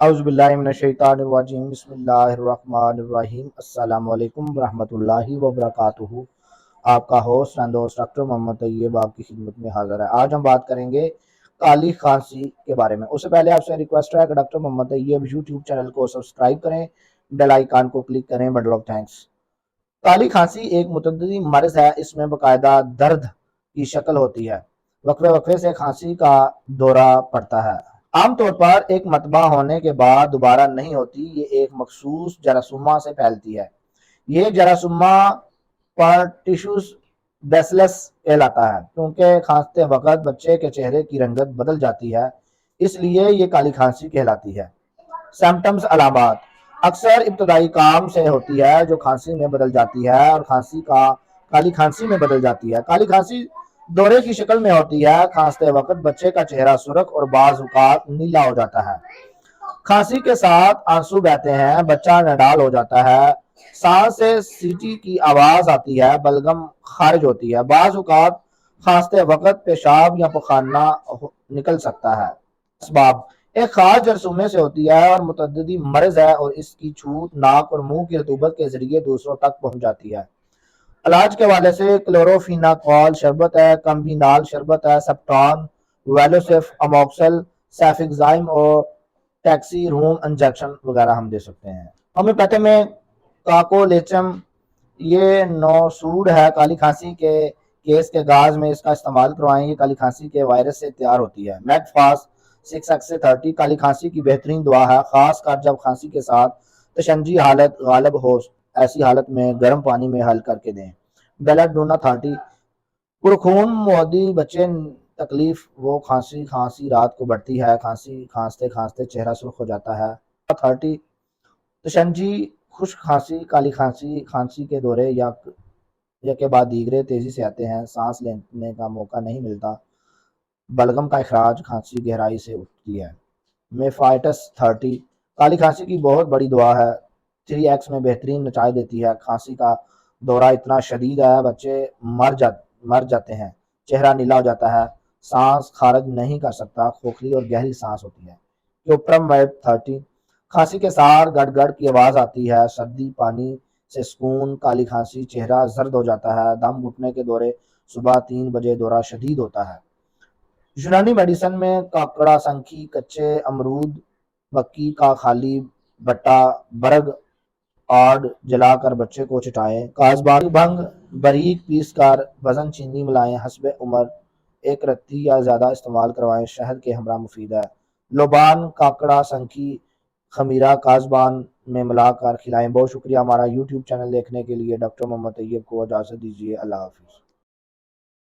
अऊज़ुबिल्लाहिमिनश्शैतानिर्रजीम बिस्मिल्लाहिर्रहमानिर्रहीम अस्सलामु अलैकुम वरहमतुल्लाहि वबरकातुहू। आपका होस्ट एंड दोस्त डॉक्टर मोहम्मद तैयब आपकी खिदमत में हाजिर है। आज हम बात करेंगे काली खांसी के बारे में। उससे पहले आपसे रिक्वेस्ट है कि doctor Mohammad Tayyab YouTube channel को सब्सक्राइब करें, बेल आइकन को क्लिक करें। Bundle of thanks. काली खांसी एक मुतअद्दी मर्ज है। इसमें बाकायदा दर्द की शक्ल होती है। वक्फे वक्फे से खांसी का दौरा पड़ता है। आमतौर पर एक मरतबा होने के बाद दोबारा नहीं होती। ये एक मखसूस जरासीम से फैलती है। ये जरासीम पार्टिशुस बेसिलस कहलाता है। क्योंकि खांसते वक्त बच्चे के चेहरे की रंगत बदल जाती है, इसलिए ये काली खांसी कहलाती है। सिम्टम्स अलामत अक्सर इब्तदाई काम से होती है, जो खांसी में बदल जाती है और काली खांसी में बदल जाती है। काली खांसी दौरे की शक्ल में होती है। खांसते वक्त बच्चे का चेहरा सुर्ख और बाज़ औक़ात नीला हो जाता है। खांसी के साथ आंसू बहते हैं, बच्चा नडाल हो जाता है, सांस से सीटी की आवाज आती है, बलगम खारिज होती है। बाज़ औक़ात खांसते वक्त पेशाब या पखाना निकल सकता है। असबाब एक खास जरसूमे से होती है और मुतअद्दिदी मर्ज है, और इसकी छूट नाक और मुंह की रतूबत के जरिए दूसरों तक पहुंच जाती है। इलाज के हवाले से क्लोरोफिनाकॉल शरबत है, कम्बिनाल शरबत है, सेप्टॉन, वेलोसिफ, अमोक्सल, सैफिक्साइम और टैक्सी रूम इंजेक्शन वगैरह हम दे सकते हैं। होम्योपैथी में काकोलेचम ये नौसूड है। काली खांसी के केस के गाज में इसका इस्तेमाल करवाएं। ये काली खांसी के वायरस से तैयार होती है। मैकफास्ट 6x30 काली खांसी की बेहतरीन दवा है, खास कर जब खांसी के साथ तशंजी हालत गालिब हो। ऐसी हालत में गर्म पानी में हल करके दें। बेलाडोना 30 पुरखून मोदी बच्चे तकलीफ वो खांसी रात को बढ़ती है। खांसते खांसते चेहरा सुर्ख हो जाता है। 30 तशंजी खुश्क खांसी काली खांसी खांसी के दौरे या के बाद दीगरे तेजी से आते हैं, सांस लेने का मौका नहीं मिलता, बलगम का अखराज, खांसी गहराई से उठती है। मेफाइटस 30 काली खांसी की बहुत बड़ी दवा है। 3x में बेहतरीन नचाई देती है। खांसी का दौरा इतना शदीद है, बच्चे मर जाते हैं, चेहरा नीला हो जाता है, सांस खारिज नहीं कर सकता, खोखली और गहरी सांस होती है। क्योप्रम वेब 30 खांसी के साथ गड़गड़ की आवाज आती है, सर्दी पानी से सुकून, काली खांसी, चेहरा जर्द हो जाता है, दम घुटने के दौरे, सुबह 3 बजे दौरा शदीद होता है। यूनानी मेडिसिन में काकड़ा संखी, कच्चे अमरूद, मक्की का खाली बट्टा, बर्ग आड़ जलाकर बच्चे को चिटाएं। काजबाग भंग बारीक पीस कर वजन चीनी मिलाएं। हस्बे उम्र एक रत्ती या ज्यादा इस्तेमाल करवाएं। शहद के हमरा मुफीद है। लोबान काकड़ा संखी खमीरा काजबान में मिलाकर खिलाएं। बहुत शुक्रिया हमारा यूट्यूब चैनल देखने के लिए। डॉक्टर मोहम्मद तैयब को इजाजत दीजिए। अल्लाह हाफिज।